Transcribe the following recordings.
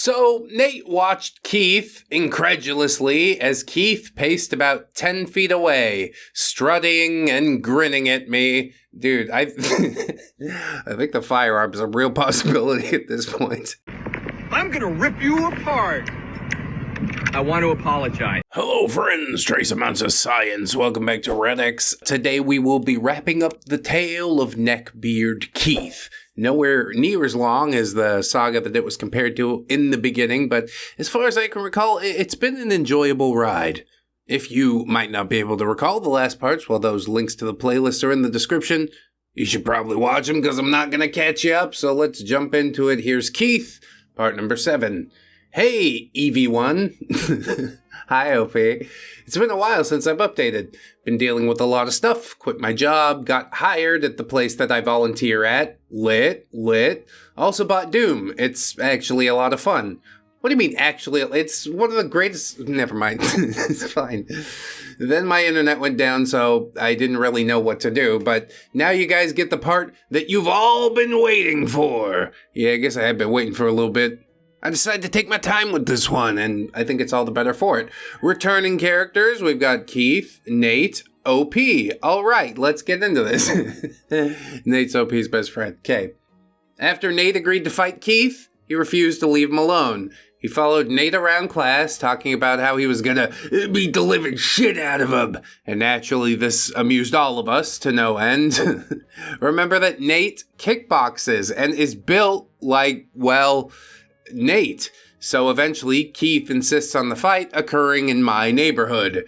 So Nate watched Keith incredulously as Keith paced about 10 feet away, strutting and grinning at me. Dude, I think the firearm's a real possibility at this point. I'm gonna rip you apart. I want to apologize. Hello friends, trace amounts of science. Welcome back to ReddX. Today we will be wrapping up the tale of Neckbeard Keith. Nowhere near as long as the saga that it was compared to in the beginning, but as far as I can recall, it's been an enjoyable ride. If you might not be able to recall the last parts, well, those links to the playlist are in the description. You should probably watch them because I'm not going to catch you up, so let's jump into it. Here's Keith, part number 7. Hey, EV1. Hi, OP. It's been a while since I've updated. Been dealing with a lot of stuff. Quit my job. Got hired at the place that I volunteer at. Lit. Also bought Doom. It's actually a lot of fun. What do you mean, actually? It's one of the greatest... Never mind. It's fine. Then my internet went down, so I didn't really know what to do. But now you guys get the part that you've all been waiting for. Yeah, I guess I have been waiting for a little bit. I decided to take my time with this one, and I think it's all the better for it. Returning characters, we've got Keith, Nate, OP. All right, let's get into this. Nate's OP's best friend. Okay. After Nate agreed to fight Keith, he refused to leave him alone. He followed Nate around class, talking about how he was gonna beat the living shit out of him. And naturally, this amused all of us to no end. Remember that Nate kickboxes and is built like, well... Nate. So eventually, Keith insists on the fight occurring in my neighborhood.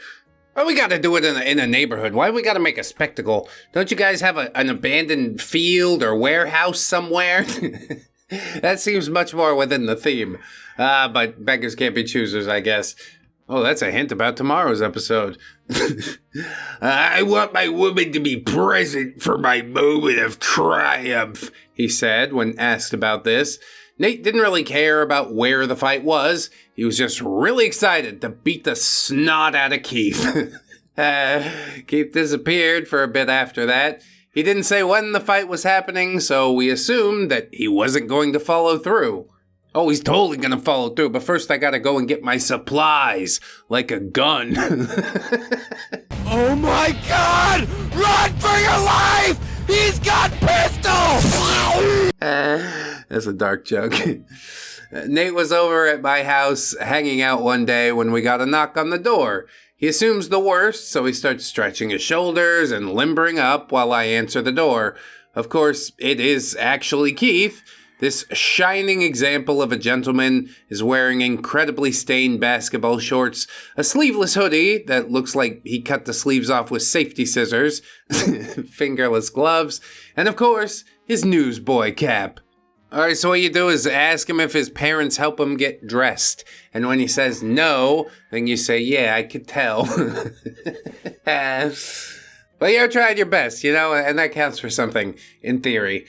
Well, we gotta do it in a neighborhood. Why we gotta make a spectacle? Don't you guys have an abandoned field or warehouse somewhere? That seems much more within the theme. But beggars can't be choosers, I guess. Oh, that's a hint about tomorrow's episode. I want my woman to be present for my moment of triumph, he said when asked about this. Nate didn't really care about where the fight was. He was just really excited to beat the snot out of Keith. Keith disappeared for a bit after that. He didn't say when the fight was happening, so we assumed that he wasn't going to follow through. Oh, he's totally going to follow through, but first I gotta go and get my supplies, like a gun. Oh my God! Run for your life! He's got pistols! That's a dark joke. Nate was over at my house hanging out one day when we got a knock on the door. He assumes the worst, so he starts stretching his shoulders and limbering up while I answer the door. Of course, it is actually Keith. This shining example of a gentleman is wearing incredibly stained basketball shorts, a sleeveless hoodie that looks like he cut the sleeves off with safety scissors, fingerless gloves, and of course, his newsboy cap. Alright, so what you do is ask him if his parents help him get dressed. And when he says no, then you say, yeah, I could tell. But you tried your best, and that counts for something, in theory.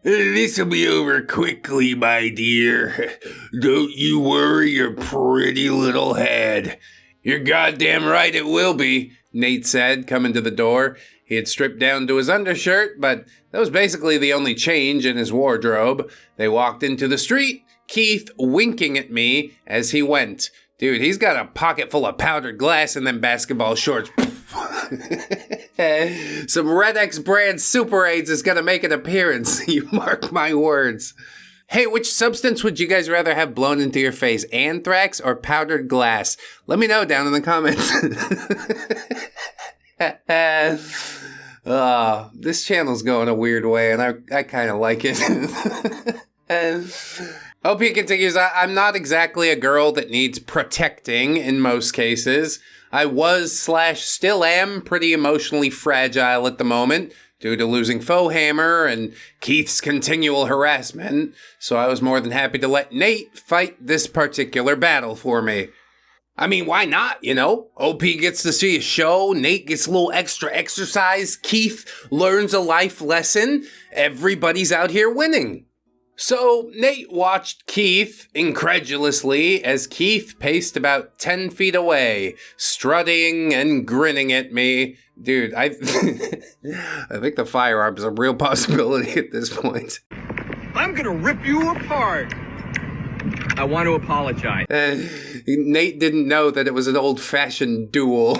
This'll be over quickly, my dear. Don't you worry your pretty little head. You're goddamn right it will be, Nate said, coming to the door. He had stripped down to his undershirt, but that was basically the only change in his wardrobe. They walked into the street, Keith winking at me as he went. Dude, he's got a pocket full of powdered glass and them basketball shorts. Some ReddX brand Super AIDS is gonna make an appearance. You mark my words. Hey, which substance would you guys rather have blown into your face? Anthrax or powdered glass? Let me know down in the comments. This channel's going a weird way, and I kind of like it. OP continues, I'm not exactly a girl that needs protecting in most cases. I was/still am pretty emotionally fragile at the moment due to losing Foehammer and Keith's continual harassment, so I was more than happy to let Nate fight this particular battle for me. I mean, why not, OP gets to see a show, Nate gets a little extra exercise, Keith learns a life lesson, everybody's out here winning. So Nate watched Keith incredulously as Keith paced about 10 feet away, strutting and grinning at me. Dude, I think the firearm's a real possibility at this point. I'm gonna rip you apart. I want to apologize. Nate didn't know that it was an old-fashioned duel.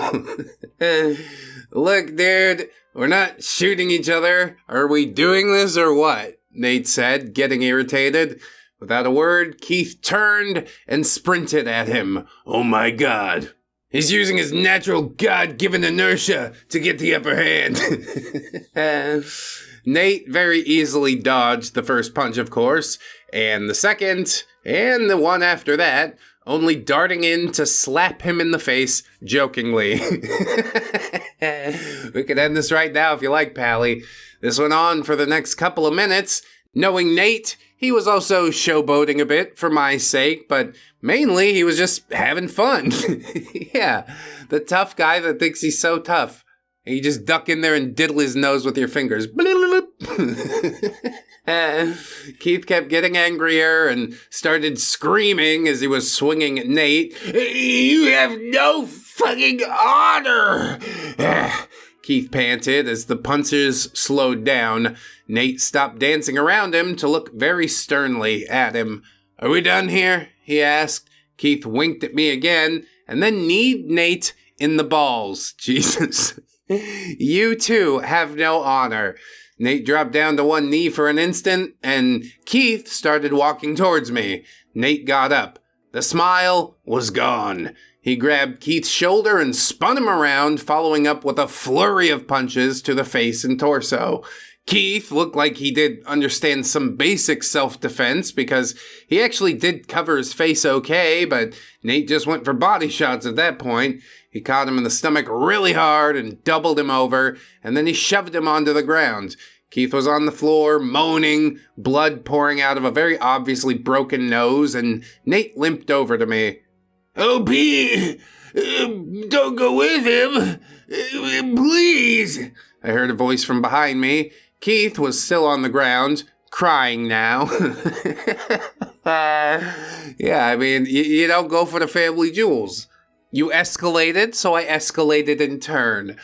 Look, dude, we're not shooting each other. Are we doing this or what? Nate said, getting irritated. Without a word, Keith turned and sprinted at him. Oh my God. He's using his natural God-given inertia to get the upper hand. Nate very easily dodged the first punch, of course, and the second, and the one after that, only darting in to slap him in the face jokingly. We could end this right now if you like, Pally. This went on for the next couple of minutes. Knowing Nate, he was also showboating a bit for my sake, but mainly he was just having fun. Yeah, the tough guy that thinks he's so tough. And you just duck in there and diddle his nose with your fingers. Keith kept getting angrier and started screaming as he was swinging at Nate. You have no fucking honor! Keith panted as the punches slowed down. Nate stopped dancing around him to look very sternly at him. Are we done here? He asked. Keith winked at me again and then kneed Nate in the balls. Jesus. You too have no honor. Nate dropped down to one knee for an instant, and Keith started walking towards me. Nate got up. The smile was gone. He grabbed Keith's shoulder and spun him around, following up with a flurry of punches to the face and torso. Keith looked like he did understand some basic self-defense because he actually did cover his face okay, but Nate just went for body shots at that point. He caught him in the stomach really hard and doubled him over, and then he shoved him onto the ground. Keith was on the floor, moaning, blood pouring out of a very obviously broken nose, and Nate limped over to me. Oh, P, don't go with him, please. I heard a voice from behind me. Keith was still on the ground, crying now. Yeah, I mean, you don't go for the family jewels. You escalated, so I escalated in turn.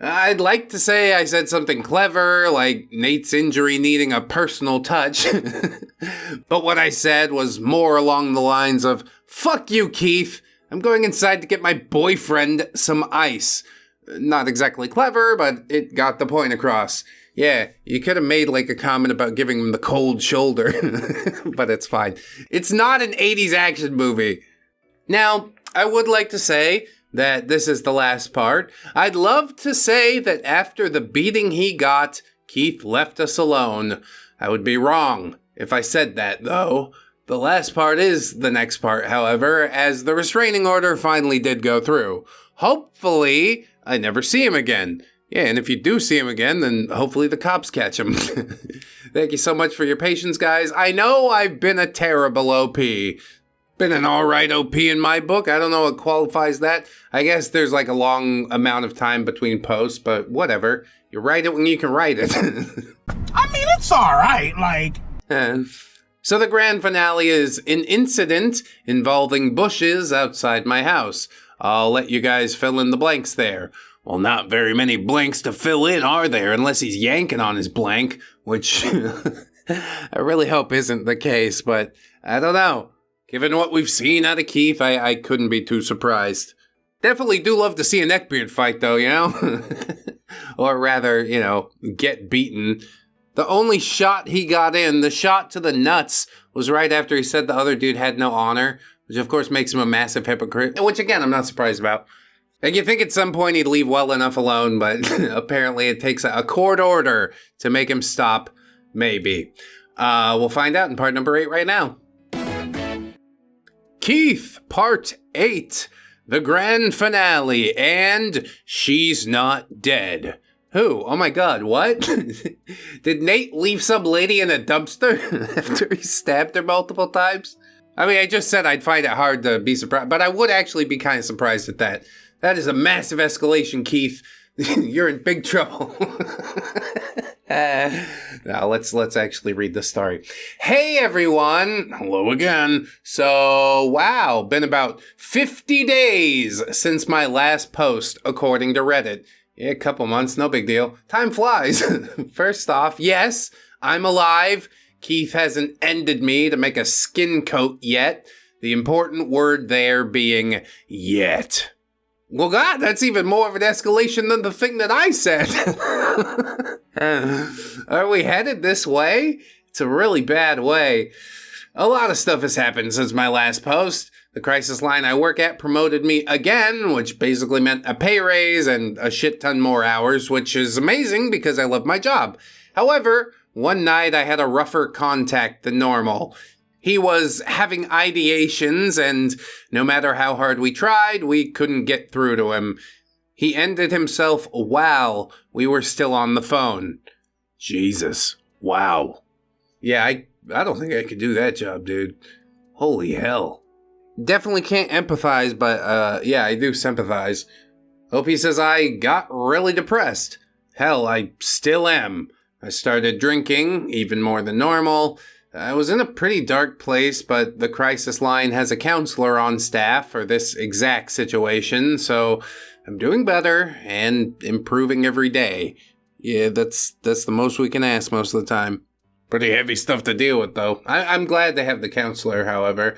I'd like to say I said something clever, like Nate's injury needing a personal touch. But what I said was more along the lines of, fuck you, Keith. I'm going inside to get my boyfriend some ice. Not exactly clever, but it got the point across. Yeah, you could have made like a comment about giving him the cold shoulder, but it's fine. It's not an 80s action movie. Now, I would like to say that this is the last part. I'd love to say that after the beating he got, Keith left us alone. I would be wrong if I said that, though. The last part is the next part, however, as the restraining order finally did go through. Hopefully, I never see him again. Yeah, and if you do see him again, then hopefully the cops catch him. Thank you so much for your patience, guys. I know I've been a terrible OP. Been an alright OP in my book. I don't know what qualifies that. I guess there's like a long amount of time between posts, but whatever. You write it when you can write it. I mean, it's alright, like... So the grand finale is an incident involving bushes outside my house. I'll let you guys fill in the blanks there. Well, not very many blanks to fill in, are there? Unless he's yanking on his blank, which I really hope isn't the case, but I don't know. Given what we've seen out of Keith, I couldn't be too surprised. Definitely do love to see a Neckbeard fight, though, you know? Or rather, you know, get beaten. The only shot he got in, the shot to the nuts, was right after he said the other dude had no honor, which of course makes him a massive hypocrite, which again, I'm not surprised about. Like, you think at some point he'd leave well enough alone, but apparently it takes a court order to make him stop. Maybe. We'll find out in part number 8 right now. Keith, part 8. The grand finale, and she's not dead. Who? Oh my god, what? Did Nate leave some lady in a dumpster after he stabbed her multiple times? I mean, I just said I'd find it hard to be surprised, but I would actually be kind of surprised at that. That is a massive escalation, Keith. You're in big trouble. Now, let's actually read the story. Hey, everyone. Hello again. So, wow, been about 50 days since my last post, according to Reddit. Yeah, a couple months, no big deal. Time flies. First off, yes, I'm alive. Keith hasn't ended me to make a skin coat yet. The important word there being yet. Well, God, that's even more of an escalation than the thing that I said. Are we headed this way? It's a really bad way. A lot of stuff has happened since my last post. The crisis line I work at promoted me again, which basically meant a pay raise and a shit ton more hours, which is amazing because I love my job. However, one night I had a rougher contact than normal. He was having ideations, and no matter how hard we tried, we couldn't get through to him. He ended himself while we were still on the phone. Jesus. Wow. Yeah, I don't think I could do that job, dude. Holy hell. Definitely can't empathize, but yeah, I do sympathize. Opie says I got really depressed. Hell, I still am. I started drinking, even more than normal. I was in a pretty dark place, but the crisis line has a counselor on staff for this exact situation, so I'm doing better and improving every day. Yeah, that's the most we can ask most of the time. Pretty heavy stuff to deal with, though. I'm glad to have the counselor, however.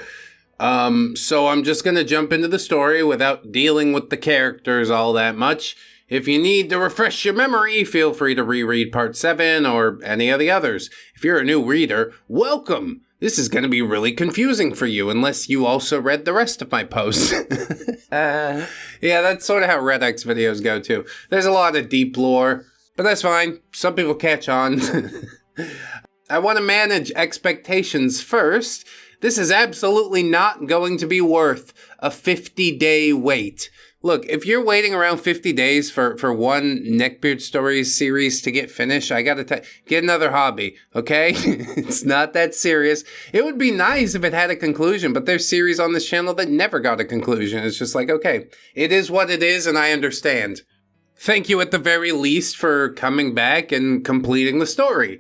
So I'm just gonna jump into the story without dealing with the characters all that much. If you need to refresh your memory, feel free to reread part 7 or any of the others. If you're a new reader, welcome! This is going to be really confusing for you unless you also read the rest of my posts. Yeah, that's sort of how ReddX videos go too. There's a lot of deep lore, but that's fine. Some people catch on. I want to manage expectations first. This is absolutely not going to be worth a 50-day wait. Look, if you're waiting around 50 days for one Neckbeard Stories series to get finished, I gotta get another hobby, okay? It's not that serious. It would be nice if it had a conclusion, but there's series on this channel that never got a conclusion. It's just like, okay, it is what it is, and I understand. Thank you at the very least for coming back and completing the story.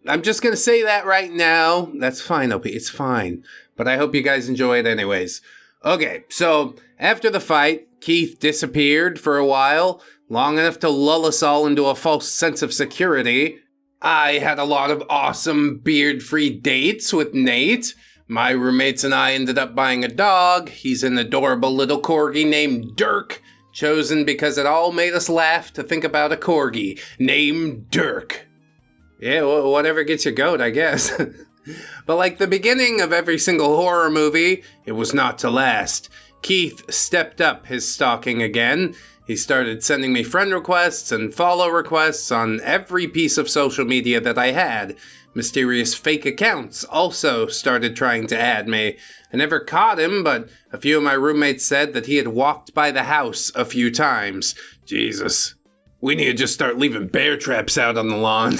I'm just gonna say that right now. That's fine, Opie, it's fine. But I hope you guys enjoy it anyways. Okay, so after the fight, Keith disappeared for a while, long enough to lull us all into a false sense of security. I had a lot of awesome beard-free dates with Nate. My roommates and I ended up buying a dog. He's an adorable little corgi named Dirk, chosen because it all made us laugh to think about a corgi named Dirk. Yeah, whatever gets your goat, I guess. But like the beginning of every single horror movie, it was not to last. Keith stepped up his stalking again. He started sending me friend requests and follow requests on every piece of social media that I had. Mysterious fake accounts also started trying to add me. I never caught him, but a few of my roommates said that he had walked by the house a few times. Jesus. We need to just start leaving bear traps out on the lawn.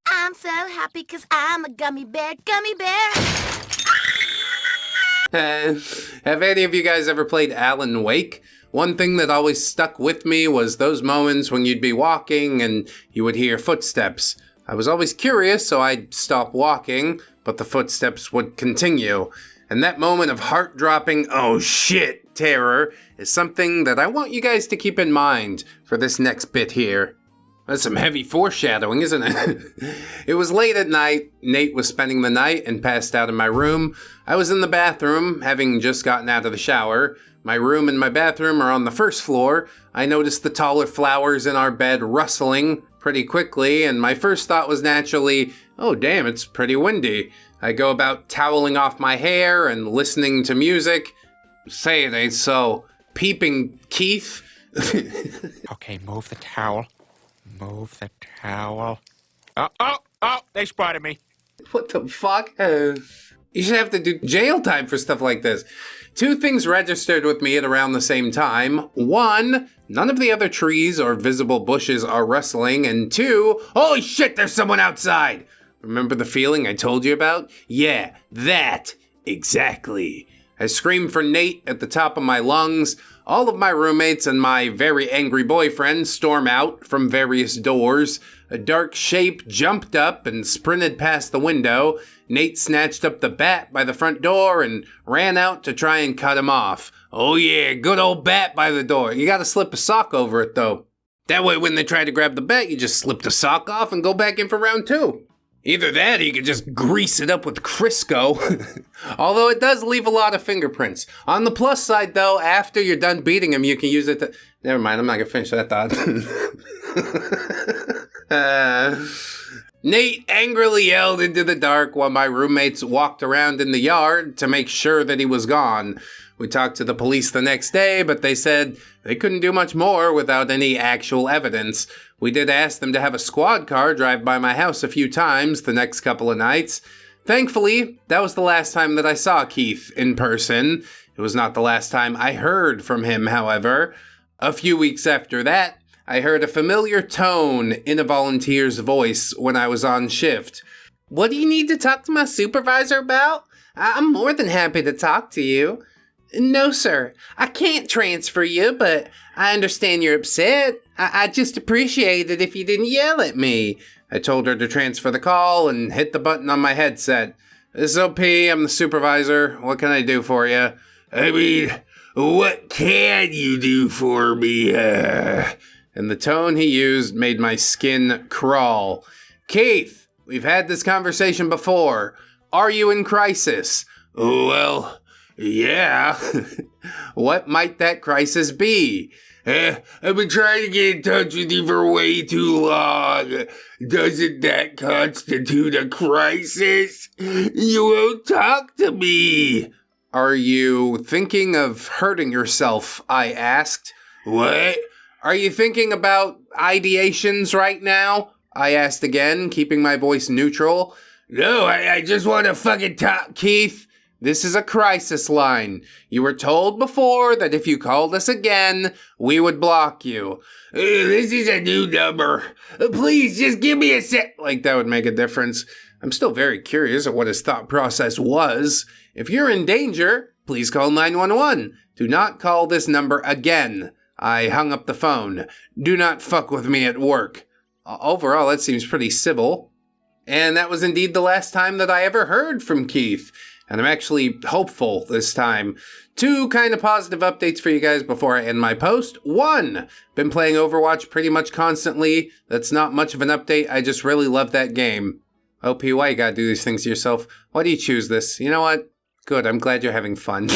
I'm so happy 'cause I'm a gummy bear, gummy bear. Have any of you guys ever played Alan Wake? One thing that always stuck with me was those moments when you'd be walking and you would hear footsteps. I was always curious, so I'd stop walking, but the footsteps would continue. And that moment of heart-dropping, oh shit, terror is something that I want you guys to keep in mind for this next bit here. That's some heavy foreshadowing, isn't it? It was late at night. Nate was spending the night and passed out in my room. I was in the bathroom, having just gotten out of the shower. My room and my bathroom are on the first floor. I noticed the taller flowers in our bed rustling pretty quickly, and my first thought was naturally, oh damn, it's pretty windy. I go about toweling off my hair and listening to music. Say it ain't so. Peeping Keith. Okay, move the towel. Move the towel. Oh, they spotted me. What the fuck? You should have to do jail time for stuff like this. Two things registered with me at around the same time. One, none of the other trees or visible bushes are rustling. And two, holy shit, there's someone outside. Remember the feeling I told you about? Yeah, that. Exactly. I screamed for Nate at the top of my lungs. All of my roommates and my very angry boyfriend storm out from various doors. A dark shape jumped up and sprinted past the window. Nate snatched up the bat by the front door and ran out to try and cut him off. Oh yeah, good old bat by the door. You gotta slip a sock over it though. That way when they try to grab the bat, you just slip the sock off and go back in for round 2. Either that or you could just grease it up with Crisco. Although it does leave a lot of fingerprints. On the plus side, though, after you're done beating him, you can use it to... Never mind, I'm not going to finish that thought. Nate angrily yelled into the dark while my roommates walked around in the yard to make sure that he was gone. We talked to the police the next day, but they said they couldn't do much more without any actual evidence. We did ask them to have a squad car drive by my house a few times the next couple of nights. Thankfully, that was the last time that I saw Keith in person. It was not the last time I heard from him, however. A few weeks after that, I heard a familiar tone in a volunteer's voice when I was on shift. "What do you need to talk to my supervisor about? I'm more than happy to talk to you." "No, sir. I can't transfer you, but I understand you're upset. I'd just appreciate it if you didn't yell at me." I told her to transfer the call and hit the button on my headset. "This is OP, I'm the supervisor. What can I do for you?" I mean, what can you do for me? And the tone he used made my skin crawl. "Keith, we've had this conversation before. Are you in crisis?" Well, yeah. What might that crisis be? I've been trying to get in touch with you for way too long. Doesn't that constitute a crisis? You won't talk to me. "Are you thinking of hurting yourself?" I asked. What? "Are you thinking about ideations right now?" I asked again, keeping my voice neutral. No, I just want to fucking talk. "Keith, this is a crisis line. You were told before that if you called us again, we would block you." This is a new number. Please, just give me a sec. Like that would make a difference. I'm still very curious at what his thought process was. "If you're in danger, please call 911. Do not call this number again." I hung up the phone. "Do not fuck with me at work." Overall, that seems pretty civil. And that was indeed the last time that I ever heard from Keith. And I'm actually hopeful this time. 2 kind of positive updates for you guys before I end my post. 1, been playing Overwatch pretty much constantly. That's not much of an update. I just really love that game. OP, why you gotta do these things to yourself? Why do you choose this? You know what? Good, I'm glad you're having fun.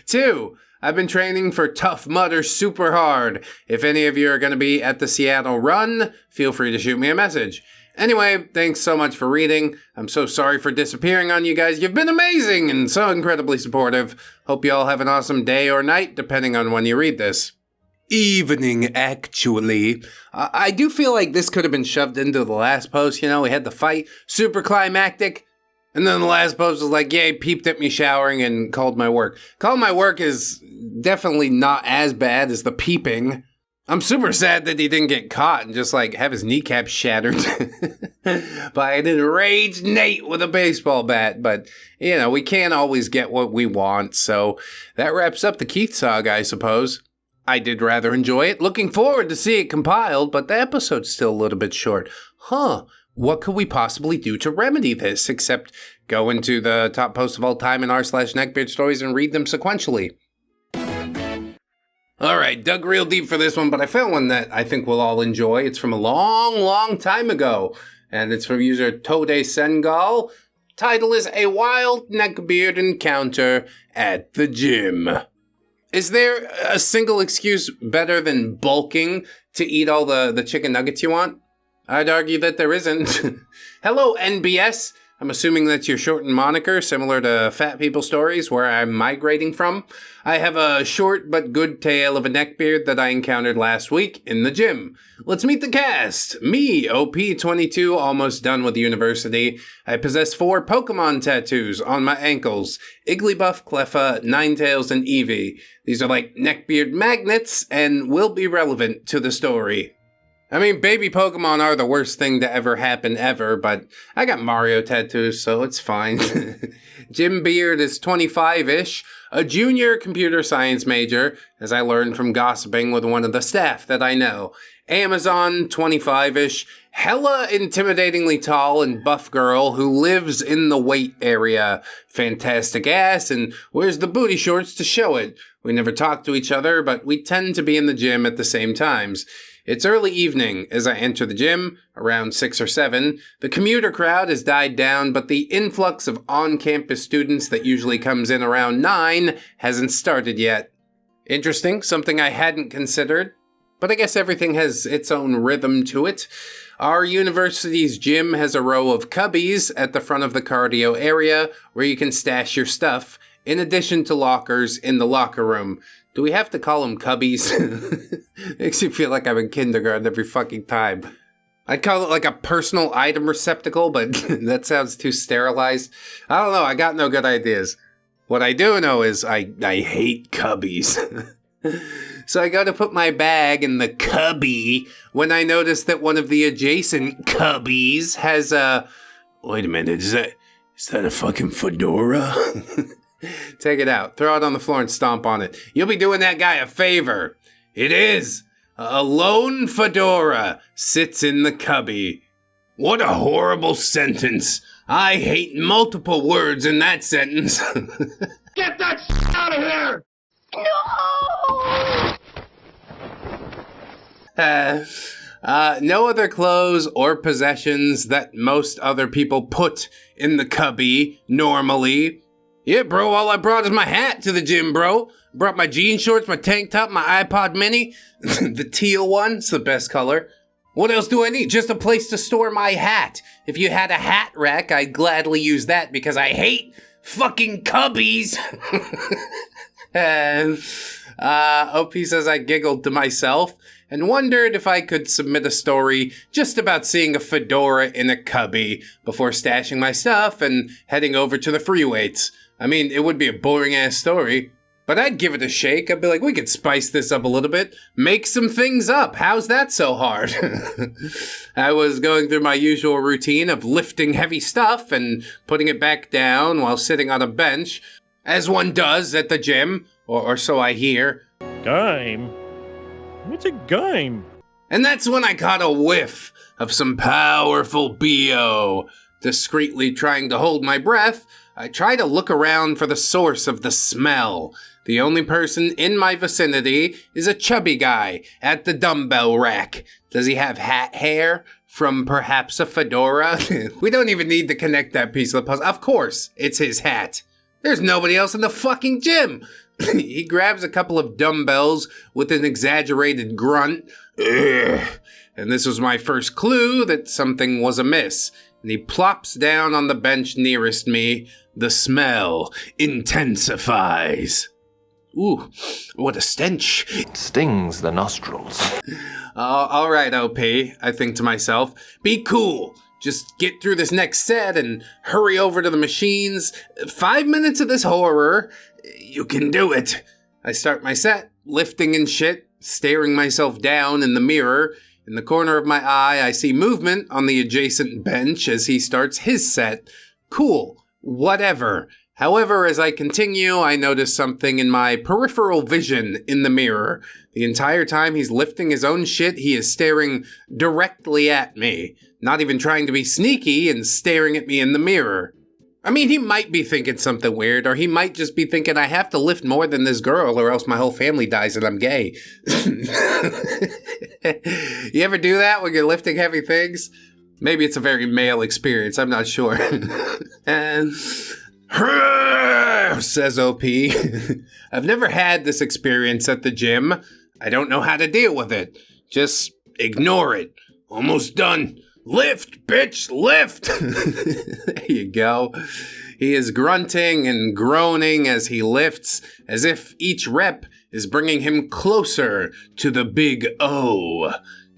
2, I've been training for Tough Mudder super hard. If any of you are going to be at the Seattle run, feel free to shoot me a message. Anyway, thanks so much for reading. I'm so sorry for disappearing on you guys. You've been amazing and so incredibly supportive. Hope you all have an awesome day or night, depending on when you read this. Evening, actually. I do feel like this could have been shoved into the last post. You know, we had the fight, super climactic. And then the last post was like, yeah, he peeped at me showering and called my work. Called my work is definitely not as bad as the peeping. I'm super sad that he didn't get caught and just like have his kneecap shattered by an enraged Nate with a baseball bat. But, you know, we can't always get what we want. So that wraps up the Keith saga, I suppose. I did rather enjoy it. Looking forward to see it compiled, but the episode's still a little bit short. What could we possibly do to remedy this except go into the top posts of all time in r/Neckbeard stories and read them sequentially? Alright, dug real deep for this one, but I found one that I think we'll all enjoy. It's from a long, long time ago, and it's from user Tode Sengal. Title is A Wild Neckbeard Encounter at the Gym. Is there a single excuse better than bulking to eat all the chicken nuggets you want? I'd argue that there isn't. Hello, NBS. I'm assuming that's your shortened moniker, similar to Fat People Stories, where I'm migrating from. I have a short but good tale of a neckbeard that I encountered last week in the gym. Let's meet the cast. Me, OP22, almost done with university. I possess 4 Pokemon tattoos on my ankles. Igglybuff, Cleffa, Ninetales, and Eevee. These are like neckbeard magnets and will be relevant to the story. I mean, baby Pokemon are the worst thing to ever happen ever, but I got Mario tattoos, so it's fine. Gymbeard is 25-ish, a junior computer science major, as I learned from gossiping with one of the staff that I know. Amazon, 25-ish, hella intimidatingly tall and buff girl who lives in the weight area. Fantastic ass and wears the booty shorts to show it. We never talk to each other, but we tend to be in the gym at the same times. It's early evening as I enter the gym, around 6 or 7. The commuter crowd has died down, but the influx of on-campus students that usually comes in around 9 hasn't started yet. Interesting, something I hadn't considered, but I guess everything has its own rhythm to it. Our university's gym has a row of cubbies at the front of the cardio area where you can stash your stuff, in addition to lockers in the locker room. Do we have to call them cubbies? Makes you feel like I'm in kindergarten every fucking time. I'd call it like a personal item receptacle, but that sounds too sterilized. I don't know, I got no good ideas. What I do know is I hate cubbies. So I go to put my bag in the cubby when I notice that one of the adjacent cubbies has a... Wait a minute, is that a fucking fedora? Take it out, throw it on the floor and stomp on it. You'll be doing that guy a favor. It is. A lone fedora sits in the cubby. What a horrible sentence. I hate multiple words in that sentence. Get that shit out of here! No other clothes or possessions that most other people put in the cubby normally. Yeah, bro, all I brought is my hat to the gym, bro. Brought my jean shorts, my tank top, my iPod mini. The teal one, it's the best color. What else do I need? Just a place to store my hat. If you had a hat rack, I'd gladly use that because I hate fucking cubbies. OP says I giggled to myself and wondered if I could submit a story just about seeing a fedora in a cubby before stashing my stuff and heading over to the free weights. I mean, it would be a boring-ass story, but I'd give it a shake. I'd be like, we could spice this up a little bit. Make some things up. How's that so hard? I was going through my usual routine of lifting heavy stuff and putting it back down while sitting on a bench, as one does at the gym, or so I hear. Game? What's a game? And that's when I caught a whiff of some powerful BO. Discreetly trying to hold my breath, I try to look around for the source of the smell. The only person in my vicinity is a chubby guy at the dumbbell rack. Does he have hat hair from perhaps a fedora? We don't even need to connect that piece of the puzzle. Of course, it's his hat. There's nobody else in the fucking gym. He grabs a couple of dumbbells with an exaggerated grunt. Ugh. And this was my first clue that something was amiss. And he plops down on the bench nearest me. The smell intensifies. Ooh, what a stench. It stings the nostrils. All right, OP, I think to myself. Be cool. Just get through this next set and hurry over to the machines. 5 minutes of this horror. You can do it. I start my set, lifting and shit, staring myself down in the mirror. In the corner of my eye, I see movement on the adjacent bench as he starts his set. Cool. Whatever. However, as I continue, I notice something in my peripheral vision in the mirror. The entire time he's lifting his own shit, he is staring directly at me. Not even trying to be sneaky and staring at me in the mirror. I mean, he might be thinking something weird, or he might just be thinking I have to lift more than this girl or else my whole family dies and I'm gay. You ever do that when you're lifting heavy things? Maybe it's a very male experience, I'm not sure. And says OP. I've never had this experience at the gym. I don't know how to deal with it. Just ignore it. Almost done. Lift, bitch, lift! There you go. He is grunting and groaning as he lifts, as if each rep is bringing him closer to the big O.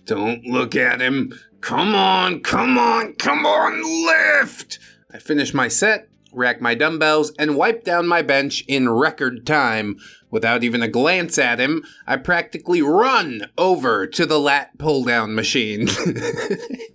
Don't look at him. Come on, come on, come on, lift! I finish my set, rack my dumbbells, and wipe down my bench in record time. Without even a glance at him, I practically run over to the lat pull-down machine.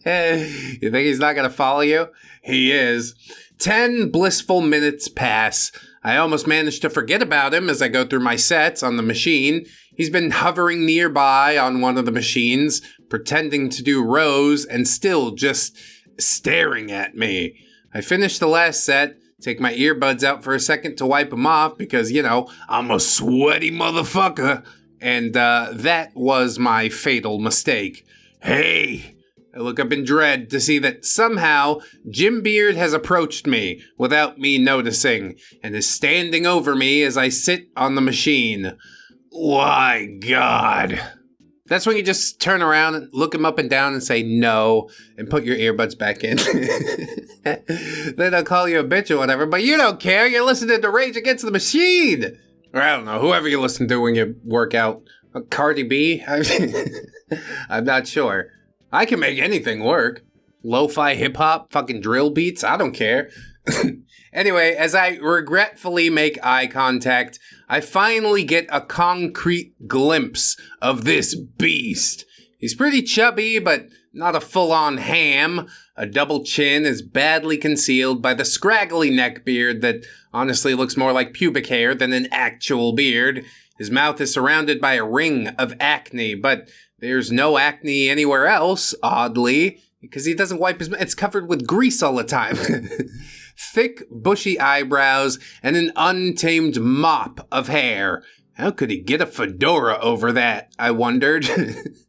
You think he's not going to follow you? He is. 10 blissful minutes pass. I almost managed to forget about him as I go through my sets on the machine. He's been hovering nearby on one of the machines, pretending to do rows and still just staring at me. I finish the last set, take my earbuds out for a second to wipe them off because, you know, I'm a sweaty motherfucker. And that was my fatal mistake. Hey! I look up in dread to see that somehow Gymbeard has approached me without me noticing and is standing over me as I sit on the machine. Why, God. That's when you just turn around and look him up and down and say no and put your earbuds back in. Then they'll call you a bitch or whatever, but you don't care. You're listening to Rage Against the Machine. Or I don't know, whoever you listen to when you work out. Cardi B? I'm not sure. I can make anything work. Lo-fi hip-hop, fucking drill beats, I don't care. Anyway, as I regretfully make eye contact, I finally get a concrete glimpse of this beast. He's pretty chubby, but not a full-on ham. A double chin is badly concealed by the scraggly neck beard that honestly looks more like pubic hair than an actual beard. His mouth is surrounded by a ring of acne, but there's no acne anywhere else, oddly, because he doesn't wipe his mouth. It's covered with grease all the time. Thick, bushy eyebrows and an untamed mop of hair. How could he get a fedora over that, I wondered.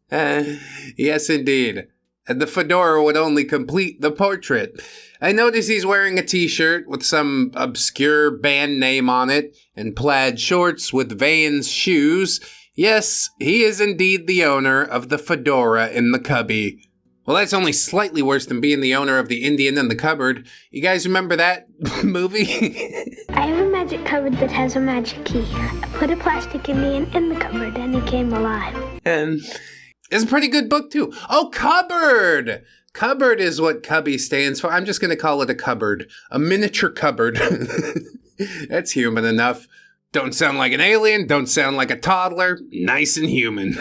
Yes, indeed. And the fedora would only complete the portrait. I notice he's wearing a t-shirt with some obscure band name on it and plaid shorts with Vans shoes. Yes, he is indeed the owner of the fedora in the cubby. Well, that's only slightly worse than being the owner of the Indian in the cupboard. You guys remember that movie? I have a magic cupboard that has a magic key. I put a plastic Indian in the cupboard and he came alive. And it's a pretty good book, too. Oh, cupboard! Cupboard is what cubby stands for. I'm just going to call it a cupboard. A miniature cupboard. That's human enough. Don't sound like an alien. Don't sound like a toddler. Nice and human.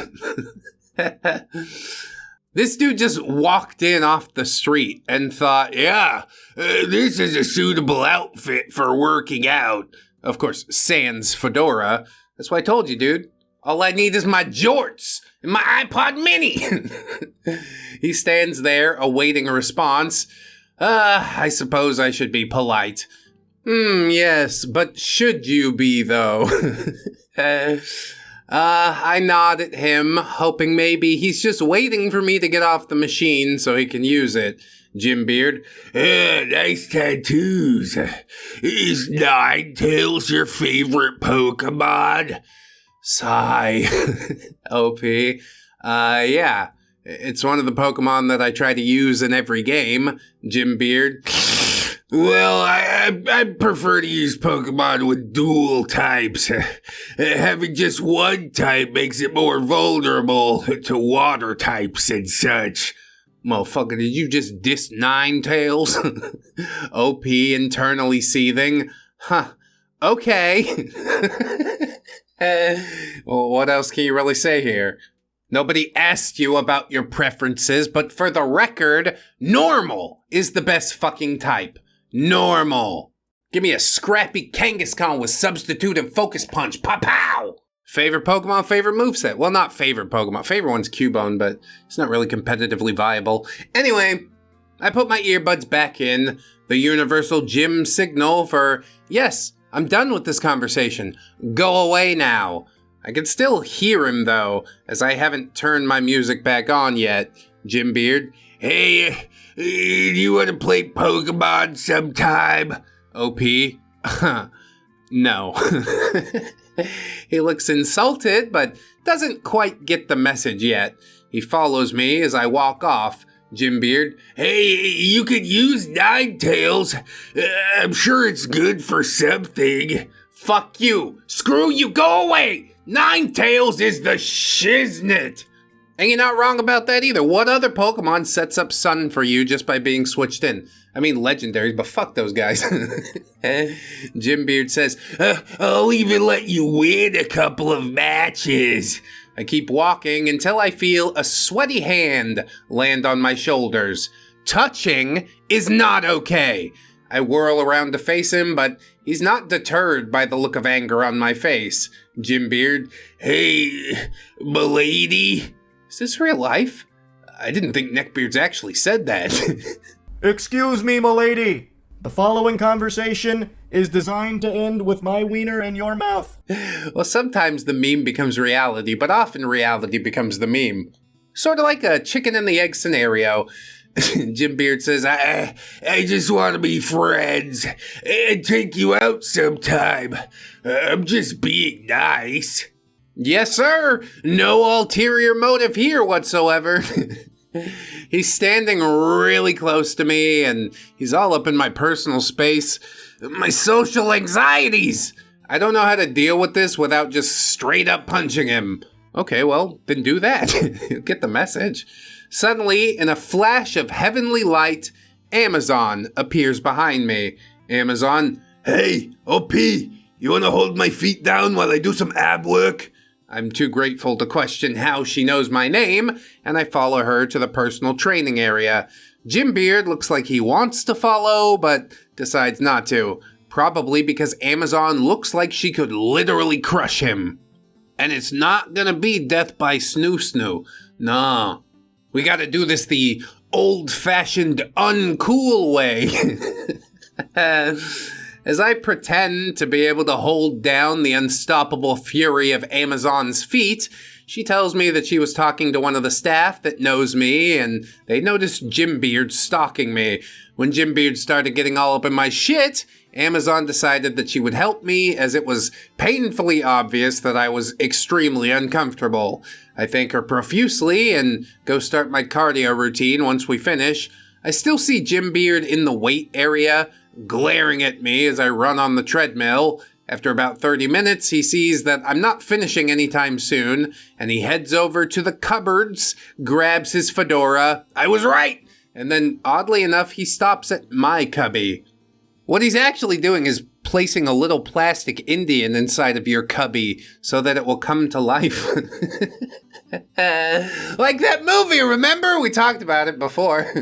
This dude just walked in off the street and thought, yeah, this is a suitable outfit for working out. Of course, sans fedora. That's why I told you, dude. All I need is my jorts and my iPod mini. He stands there awaiting a response. I suppose I should be polite. Yes, but should you be, though? I nod at him, hoping maybe he's just waiting for me to get off the machine so he can use it. Gymbeard. Nice tattoos. Is Ninetales your favorite Pokemon? Sigh. OP. Yeah. It's one of the Pokemon that I try to use in every game. Gymbeard. Well, I prefer to use Pokemon with dual types. Having just one type makes it more vulnerable to water types and such. Motherfucker, did you just diss Ninetales? OP internally seething. Huh. Okay. Well, what else can you really say here? Nobody asked you about your preferences, but for the record, normal is the best fucking type. Normal. Give me a scrappy Kangaskhan with substitute and focus punch. Pow-pow! Favorite Pokemon, favorite moveset. Well, not favorite Pokemon. Favorite one's Cubone, but it's not really competitively viable. Anyway, I put my earbuds back in. The universal gym signal for, yes, I'm done with this conversation. Go away now. I can still hear him, though, as I haven't turned my music back on yet. Gymbeard. Hey, do you want to play Pokemon sometime? OP. No. He looks insulted, but doesn't quite get the message yet. He follows me as I walk off. Gymbeard. Hey, you could use Ninetales. I'm sure it's good for something. Fuck you. Screw you. Go away. Ninetales is the shiznit. And you're not wrong about that either. What other Pokemon sets up Sun for you just by being switched in? I mean, legendaries, but fuck those guys. Gymbeard says, I'll even let you win a couple of matches. I keep walking until I feel a sweaty hand land on my shoulders. Touching is not okay. I whirl around to face him, but he's not deterred by the look of anger on my face. Gymbeard. Hey, m'lady. Is this real life? I didn't think Neckbeards actually said that. Excuse me, m'lady. The following conversation is designed to end with my wiener in your mouth. Well, sometimes the meme becomes reality, but often reality becomes the meme. Sort of like a chicken and the egg scenario. Gymbeard says, I just want to be friends and take you out sometime. I'm just being nice. Yes, sir. No ulterior motive here whatsoever. He's standing really close to me, and he's all up in my personal space. My social anxieties. I don't know how to deal with this without just straight up punching him. Okay, well, then do that. You'll get the message. Suddenly, in a flash of heavenly light, Amazon appears behind me. Amazon, hey, OP, you want to hold my feet down while I do some ab work? I'm too grateful to question how she knows my name, and I follow her to the personal training area. Gymbeard looks like he wants to follow, but decides not to. Probably because Amazon looks like she could literally crush him. And it's not gonna be death by snoo-snoo. No. We gotta do this the old-fashioned, uncool way. As I pretend to be able to hold down the unstoppable fury of Amazon's feet, she tells me that she was talking to one of the staff that knows me, and they noticed Gymbeard stalking me. When Gymbeard started getting all up in my shit, Amazon decided that she would help me, as it was painfully obvious that I was extremely uncomfortable. I thank her profusely and go start my cardio routine once we finish. I still see Gymbeard in the weight area, glaring at me as I run on the treadmill. After about 30 minutes, he sees that I'm not finishing anytime soon, and he heads over to the cupboards, grabs his fedora. I was right! And then, oddly enough, he stops at my cubby. What he's actually doing is placing a little plastic Indian inside of your cubby so that it will come to life. Like that movie, remember? We talked about it before.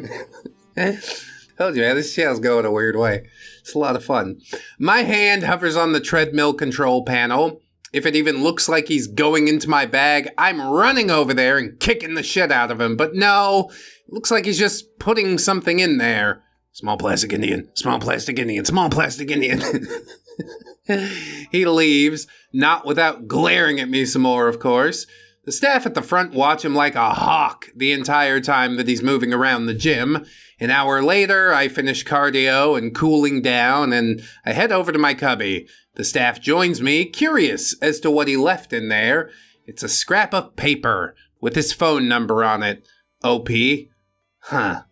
Told you, man, this channel's going a weird way. It's a lot of fun. My hand hovers on the treadmill control panel. If it even looks like he's going into my bag, I'm running over there and kicking the shit out of him. But no, it looks like he's just putting something in there. Small plastic Indian, small plastic Indian, small plastic Indian. He leaves, not without glaring at me some more, of course. The staff at the front watch him like a hawk the entire time that he's moving around the gym. An hour later, I finish cardio and cooling down, and I head over to my cubby. The staff joins me, curious as to what he left in there. It's a scrap of paper with his phone number on it. OP? Huh.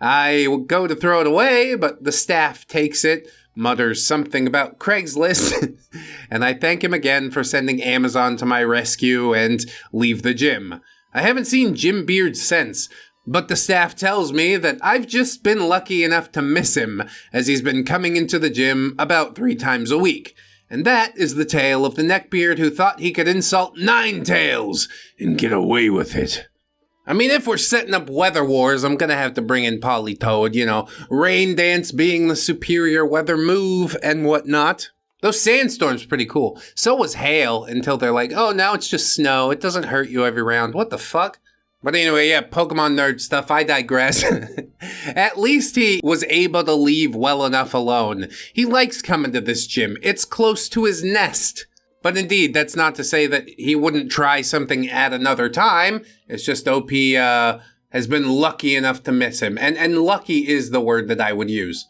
I go to throw it away, but the staff takes it, mutters something about Craigslist, and I thank him again for sending Amazon to my rescue and leave the gym. I haven't seen Gymbeard since, but the staff tells me that I've just been lucky enough to miss him, as he's been coming into the gym about 3 times a week. And that is the tale of the Neckbeard who thought he could insult 9 tails and get away with it. I mean, if we're setting up weather wars, I'm gonna have to bring in Polytoad, you know, rain dance being the superior weather move and whatnot. Those sandstorms pretty cool. So was hail, until they're like, oh, now it's just snow. It doesn't hurt you every round. What the fuck? But anyway, yeah, Pokemon nerd stuff, I digress. At least he was able to leave well enough alone. He likes coming to this gym. It's close to his nest. But indeed, that's not to say that he wouldn't try something at another time. It's just OP has been lucky enough to miss him. And lucky is the word that I would use.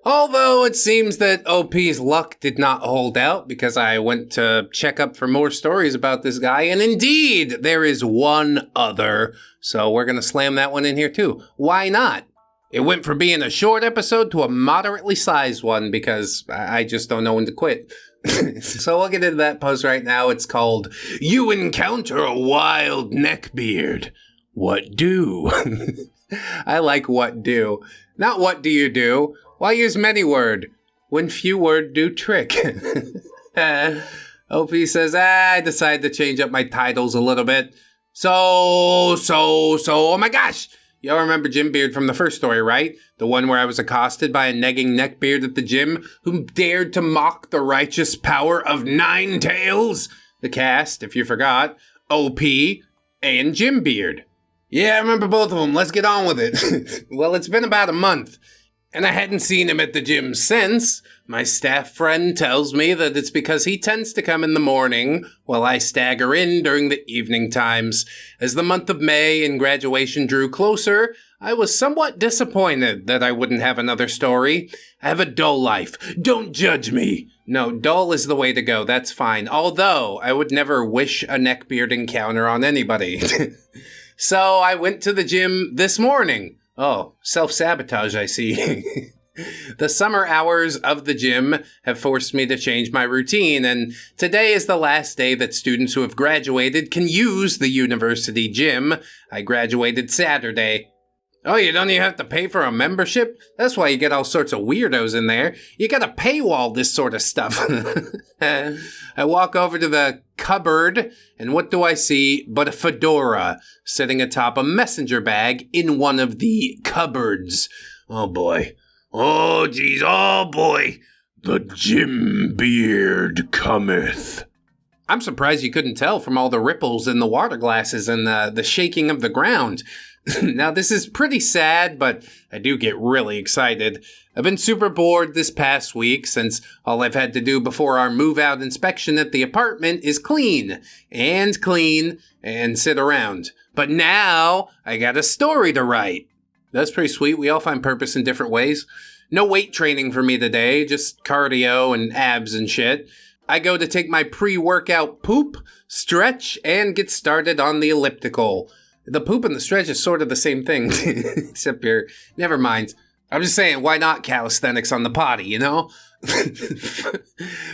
Although it seems that OP's luck did not hold out, because I went to check up for more stories about this guy. And indeed, there is one other. So we're going to slam that one in here too. Why not? It went from being a short episode to a moderately sized one, because I just don't know when to quit. So we'll get into that post right now. It's called, You Encounter a Wild Neckbeard. What do? I like what do. Not what do you do. Why use many word when few word do trick? OP says, I decided to change up my titles a little bit. So, oh my gosh! Y'all remember Gymbeard from the first story, right? The one where I was accosted by a negging neckbeard at the gym who dared to mock the righteous power of 9 tails? The cast, if you forgot, OP and Gymbeard. Yeah, I remember both of them. Let's get on with it. Well, it's been about a month. And I hadn't seen him at the gym since. My staff friend tells me that it's because he tends to come in the morning while I stagger in during the evening times. As the month of May and graduation drew closer, I was somewhat disappointed that I wouldn't have another story. I have a dull life. Don't judge me. No, dull is the way to go. That's fine. Although, I would never wish a neckbeard encounter on anybody. So I went to the gym this morning. Oh, self-sabotage, I see. The summer hours of the gym have forced me to change my routine, and today is the last day that students who have graduated can use the university gym. I graduated Saturday. Oh, you don't even have to pay for a membership? That's why you get all sorts of weirdos in there. You gotta paywall this sort of stuff. I walk over to the cupboard, and what do I see but a fedora sitting atop a messenger bag in one of the cupboards. Oh boy. Oh geez, oh boy. The Gymbeard cometh. I'm surprised you couldn't tell from all the ripples in the water glasses and the shaking of the ground. Now, this is pretty sad, but I do get really excited. I've been super bored this past week since all I've had to do before our move-out inspection at the apartment is clean, and sit around. But now, I got a story to write. That's pretty sweet. We all find purpose in different ways. No weight training for me today, just cardio and abs and shit. I go to take my pre-workout poop, stretch, and get started on the elliptical. The poop and the stretch is sort of the same thing, except never mind. I'm just saying, why not calisthenics on the potty, you know?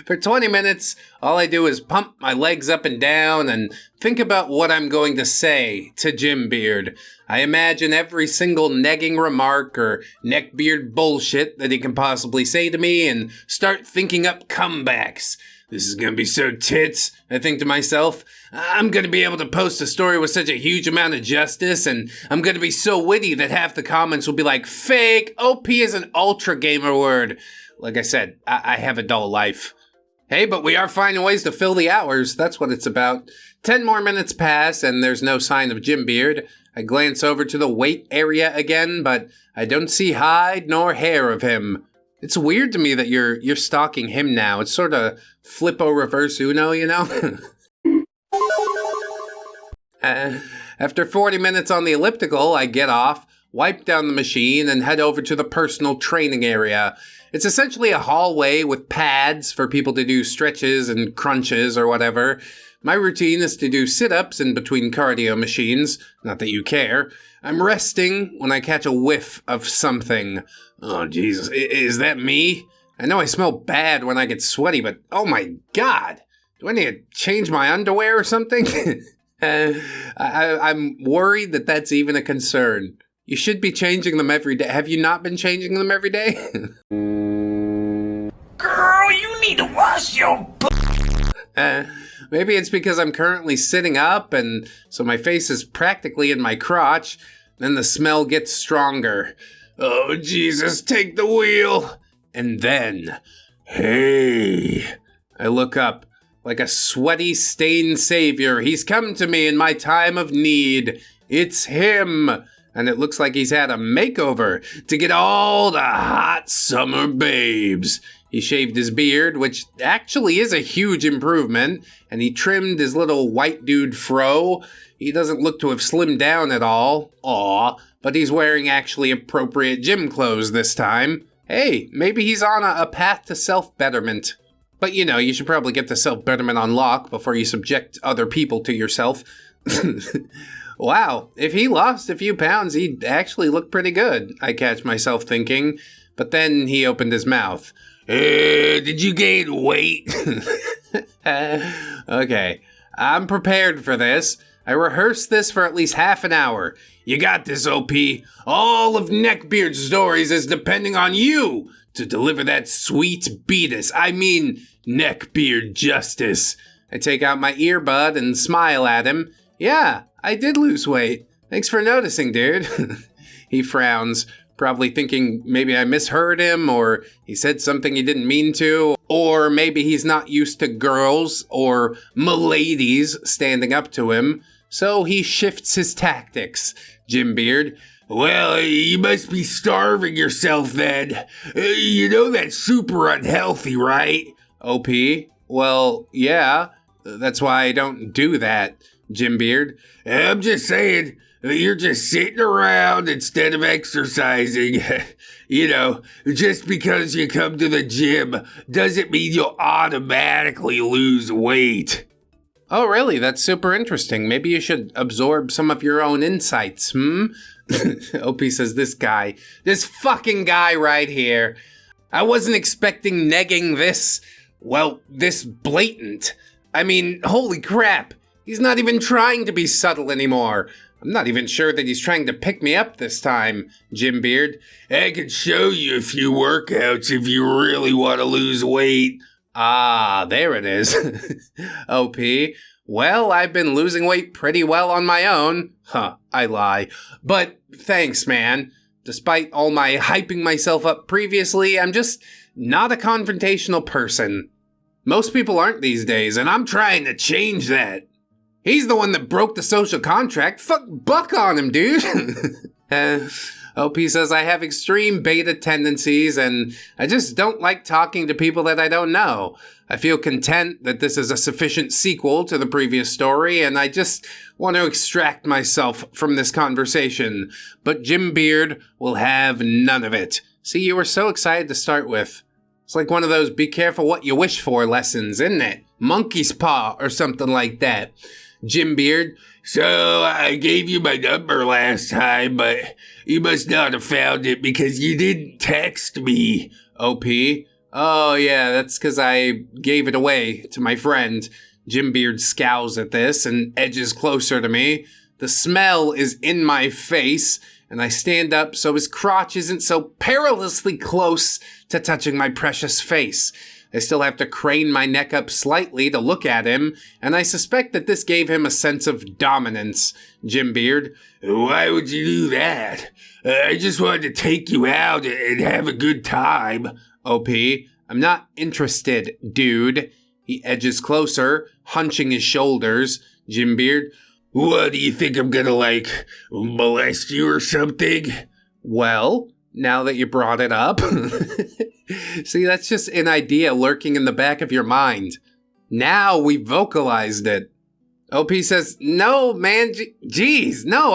For 20 minutes, all I do is pump my legs up and down and think about what I'm going to say to Gymbeard. I imagine every single negging remark or neckbeard bullshit that he can possibly say to me and start thinking up comebacks. This is gonna be so tits, I think to myself. I'm gonna be able to post a story with such a huge amount of justice, and I'm gonna be so witty that half the comments will be like, fake, OP is an ultra gamer word. Like I said, I have a dull life. Hey, but we are finding ways to fill the hours. That's what it's about. 10 more minutes pass, and there's no sign of Gymbeard. I glance over to the weight area again, but I don't see hide nor hair of him. It's weird to me that you're stalking him now. It's sort of flippo reverse Uno, you know? After 40 minutes on the elliptical, I get off, wipe down the machine, and head over to the personal training area. It's essentially a hallway with pads for people to do stretches and crunches or whatever. My routine is to do sit-ups in between cardio machines. Not that you care. I'm resting when I catch a whiff of something. Oh, Jesus. Is that me? I know I smell bad when I get sweaty, but oh my God. Do I need to change my underwear or something? I'm worried that that's even a concern. You should be changing them every day. Have you not been changing them every day? Girl, you need to wash your Maybe it's because I'm currently sitting up, and so my face is practically in my crotch. Then the smell gets stronger. Oh, Jesus, take the wheel. And then, hey. I look up. Like a sweaty, stained savior, he's come to me in my time of need. It's him. And it looks like he's had a makeover to get all the hot summer babes. He shaved his beard, which actually is a huge improvement, and he trimmed his little white dude fro. He doesn't look to have slimmed down at all. Aw, but he's wearing actually appropriate gym clothes this time. Hey, maybe he's on a path to self-betterment. But you know, you should probably get the self-betterment on lock before you subject other people to yourself. Wow, if he lost a few pounds, he'd actually look pretty good, I catch myself thinking. But then he opened his mouth. Did you gain weight? Okay, I'm prepared for this. I rehearsed this for at least half an hour. You got this, OP. All of Neckbeard's stories is depending on you to deliver that sweet beatus. I mean, Neckbeard justice. I take out my earbud and smile at him. Yeah, I did lose weight. Thanks for noticing, dude. He frowns, probably thinking maybe I misheard him, or he said something he didn't mean to, or maybe he's not used to girls or miladies standing up to him. So he shifts his tactics. Gymbeard, Well, you must be starving yourself then. You know that's super unhealthy, right? OP? Well, yeah. That's why I don't do that, Gymbeard. I'm just saying, you're just sitting around instead of exercising. You know, just because you come to the gym doesn't mean you'll automatically lose weight. Oh, really? That's super interesting. Maybe you should absorb some of your own insights, OP says, this fucking guy right here. I wasn't expecting negging this blatant. I mean, holy crap. He's not even trying to be subtle anymore. I'm not even sure that he's trying to pick me up this time, Gymbeard. I can show you a few workouts if you really want to lose weight. Ah, there it is. OP. Well, I've been losing weight pretty well on my own. I lie. But thanks, man. Despite all my hyping myself up previously, I'm just not a confrontational person. Most people aren't these days, and I'm trying to change that. He's the one that broke the social contract. Fuck buck on him, dude. OP says I have extreme beta tendencies, and I just don't like talking to people that I don't know. I feel content that this is a sufficient sequel to the previous story, and I just want to extract myself from this conversation. But Gymbeard will have none of it. See, you were so excited to start with. It's like one of those be careful what you wish for lessons, isn't it? Monkey's paw or something like that. Gymbeard. So I gave you my number last time, but you must not have found it because you didn't text me. OP? Oh yeah, that's because I gave it away to my friend. Gymbeard scowls at this and edges closer to me. The smell is in my face, and I stand up so his crotch isn't so perilously close to touching my precious face. I still have to crane my neck up slightly to look at him, and I suspect that this gave him a sense of dominance, Gymbeard. Why would you do that? I just wanted to take you out and have a good time. OP, I'm not interested, dude. He edges closer, hunching his shoulders. Gymbeard. What, do you think I'm gonna, molest you or something? Well, now that you brought it up. See, that's just an idea lurking in the back of your mind. Now we vocalized it. OP says, no, man, geez, no,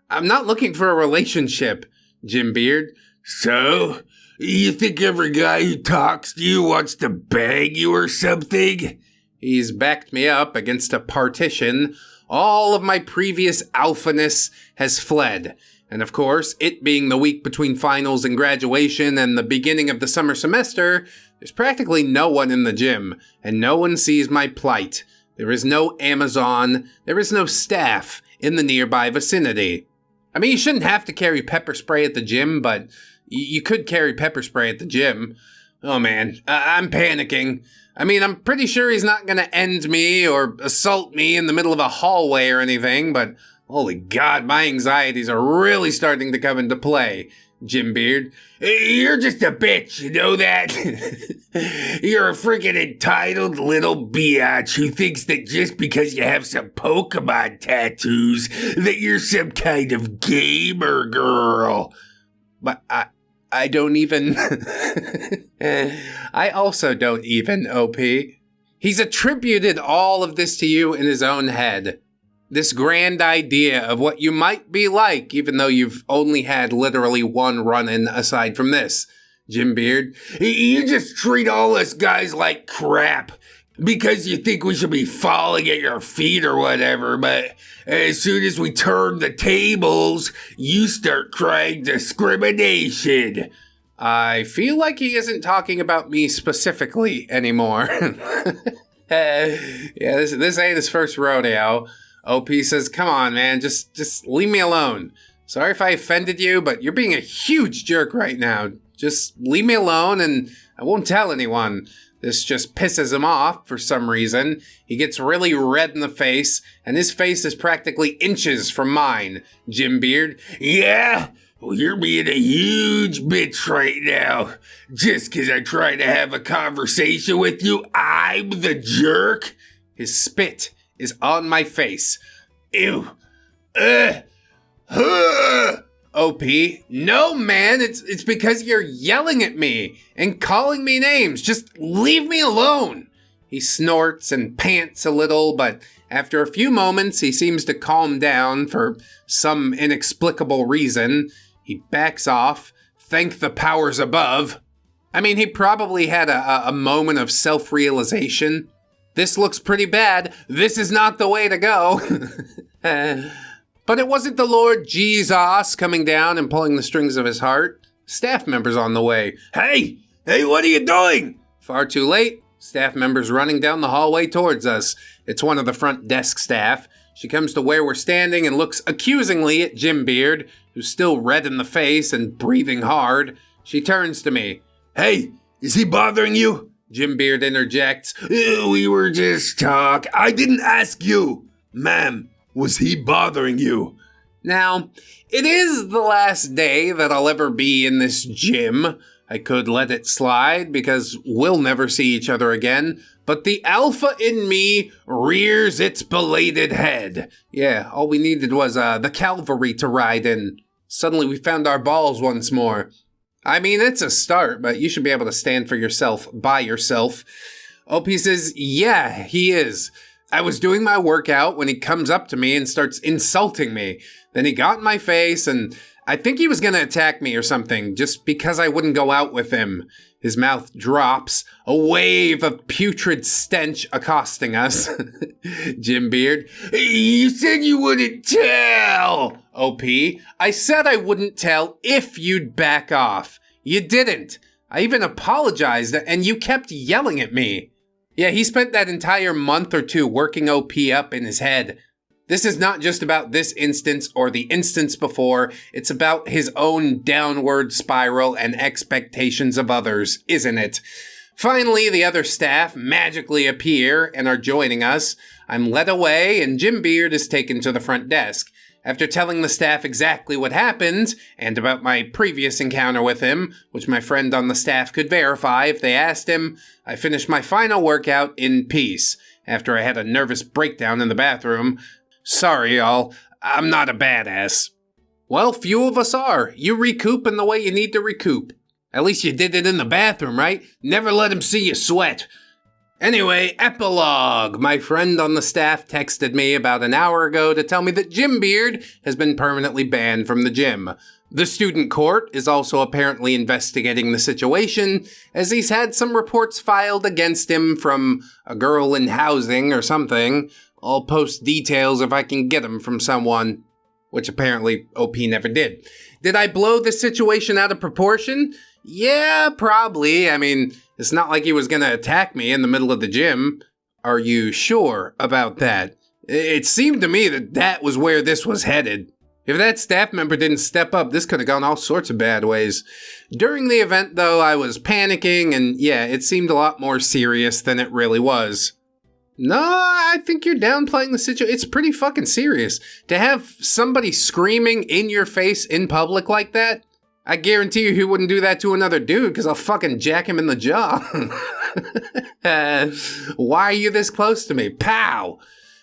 I'm not looking for a relationship, Gymbeard. So? You think every guy who talks to you wants to bang you or something? He's backed me up against a partition. All of my previous alphaness has fled. And of course, it being the week between finals and graduation and the beginning of the summer semester, there's practically no one in the gym, and no one sees my plight. There is no Amazon, there is no staff in the nearby vicinity. I mean, you shouldn't have to carry pepper spray at the gym, but you could carry pepper spray at the gym. Oh man, I'm panicking. I mean, I'm pretty sure he's not gonna end me or assault me in the middle of a hallway or anything, but holy God, my anxieties are really starting to come into play, Gymbeard. You're just a bitch, you know that? You're a freaking entitled little biatch who thinks that just because you have some Pokemon tattoos that you're some kind of gamer girl. But I don't even... I also don't even, OP. He's attributed all of this to you in his own head. This grand idea of what you might be like, even though you've only had literally one run-in aside from this, Gymbeard. You just treat all us guys like crap because you think we should be falling at your feet or whatever, but as soon as we turn the tables, you start crying discrimination. I feel like he isn't talking about me specifically anymore. Yeah, this ain't his first rodeo. OP says, come on, man, just leave me alone. Sorry if I offended you, but you're being a huge jerk right now. Just leave me alone and I won't tell anyone. This just pisses him off for some reason. He gets really red in the face, and his face is practically inches from mine, Gymbeard. Yeah? Well, you're being a huge bitch right now. Just 'cause I try to have a conversation with you, I'm the jerk? His spit is on my face. Ew. OP. No, man, it's because you're yelling at me and calling me names. Just leave me alone. He snorts and pants a little, but after a few moments, he seems to calm down for some inexplicable reason. He backs off. Thank the powers above. I mean, he probably had a moment of self-realization. This looks pretty bad. This is not the way to go. But it wasn't the Lord Jesus coming down and pulling the strings of his heart. Staff members on the way. Hey, what are you doing? Far too late. Staff members running down the hallway towards us. It's one of the front desk staff. She comes to where we're standing and looks accusingly at Gymbeard, who's still red in the face and breathing hard. She turns to me. Hey, is he bothering you? Gymbeard interjects. We were just talking. I didn't ask you. Ma'am, was he bothering you? Now, it is the last day that I'll ever be in this gym. I could let it slide because we'll never see each other again, but the alpha in me rears its belated head. Yeah, all we needed was the cavalry to ride in. Suddenly we found our balls once more. I mean, it's a start, but you should be able to stand for yourself by yourself. OP says, yeah, he is. I was doing my workout when he comes up to me and starts insulting me. Then he got in my face and I think he was going to attack me or something just because I wouldn't go out with him. His mouth drops, a wave of putrid stench accosting us. Gymbeard. You said you wouldn't tell. OP. I said I wouldn't tell if you'd back off. You didn't. I even apologized and you kept yelling at me. Yeah, he spent that entire month or two working OP up in his head. This is not just about this instance or the instance before. It's about his own downward spiral and expectations of others, isn't it? Finally, the other staff magically appear and are joining us. I'm led away and Gymbeard is taken to the front desk. After telling the staff exactly what happened, and about my previous encounter with him, which my friend on the staff could verify if they asked him, I finished my final workout in peace, after I had a nervous breakdown in the bathroom. Sorry, y'all, I'm not a badass. Well, few of us are. You recoup in the way you need to recoup. At least you did it in the bathroom, right? Never let him see you sweat. Anyway, epilogue. My friend on the staff texted me about an hour ago to tell me that Gymbeard has been permanently banned from the gym. The student court is also apparently investigating the situation, as he's had some reports filed against him from a girl in housing or something. I'll post details if I can get them from someone, which apparently OP never did. Did I blow this situation out of proportion? Yeah, probably. I mean, it's not like he was going to attack me in the middle of the gym. Are you sure about that? It seemed to me that that was where this was headed. If that staff member didn't step up, this could have gone all sorts of bad ways. During the event, though, I was panicking, and yeah, it seemed a lot more serious than it really was. No, I think you're downplaying the situation. It's pretty fucking serious. To have somebody screaming in your face in public like that, I guarantee you he wouldn't do that to another dude because I'll fucking jack him in the jaw. Why are you this close to me? Pow!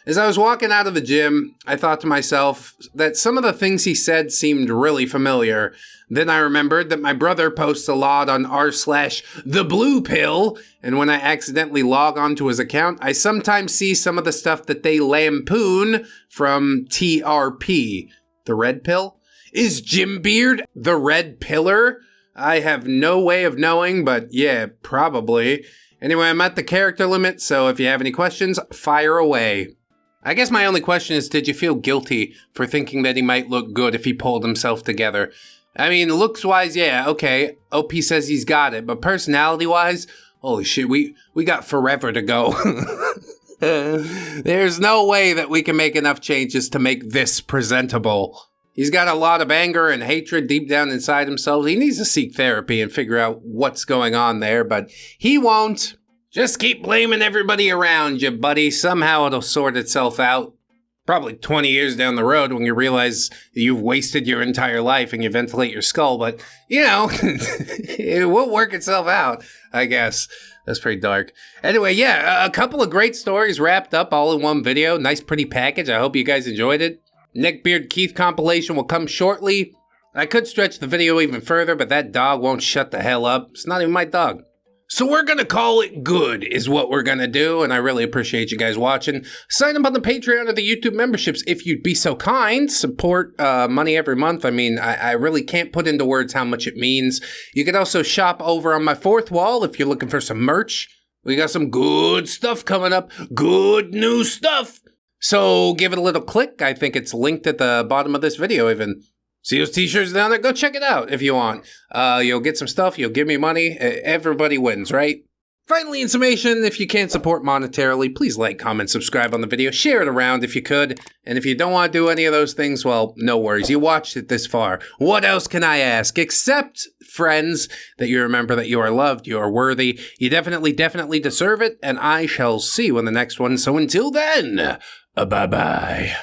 As I was walking out of the gym, I thought to myself that some of the things he said seemed really familiar. Then I remembered that my brother posts a lot on r/thebluepill, and when I accidentally log onto his account, I sometimes see some of the stuff that they lampoon from TRP. The red pill? Is Gymbeard the red pillar? I have no way of knowing, but yeah, probably. Anyway, I'm at the character limit, so if you have any questions, fire away. I guess my only question is, did you feel guilty for thinking that he might look good if he pulled himself together? I mean, looks-wise, yeah, okay, OP says he's got it, but personality-wise, holy shit, we got forever to go. There's no way that we can make enough changes to make this presentable. He's got a lot of anger and hatred deep down inside himself. He needs to seek therapy and figure out what's going on there, but he won't. Just keep blaming everybody around you, buddy. Somehow it'll sort itself out. Probably 20 years down the road when you realize you've wasted your entire life and you ventilate your skull, but, you know, it will work itself out, I guess. That's pretty dark. Anyway, yeah, a couple of great stories wrapped up all in one video. Nice, pretty package. I hope you guys enjoyed it. Neckbeard Keith compilation will come shortly. I could stretch the video even further, but that dog won't shut the hell up. It's not even my dog. So we're gonna call it good is what we're gonna do, and I really appreciate you guys watching. Sign up on the Patreon or the YouTube memberships if you'd be so kind. Support money every month. I mean, I really can't put into words how much it means. You can also shop over on my fourth wall if you're looking for some merch. We got some good stuff coming up. Good new stuff. So give it a little click. I think it's linked at the bottom of this video even. See those t-shirts down there? Go check it out if you want. You'll get some stuff. You'll give me money. Everybody wins, right? Finally, in summation, if you can't support monetarily, please like, comment, subscribe on the video. Share it around if you could. And if you don't want to do any of those things, well, no worries. You watched it this far. What else can I ask? Except, friends, that you remember that you are loved, you are worthy. You definitely deserve it. And I shall see you in the next one. So until then, bye-bye.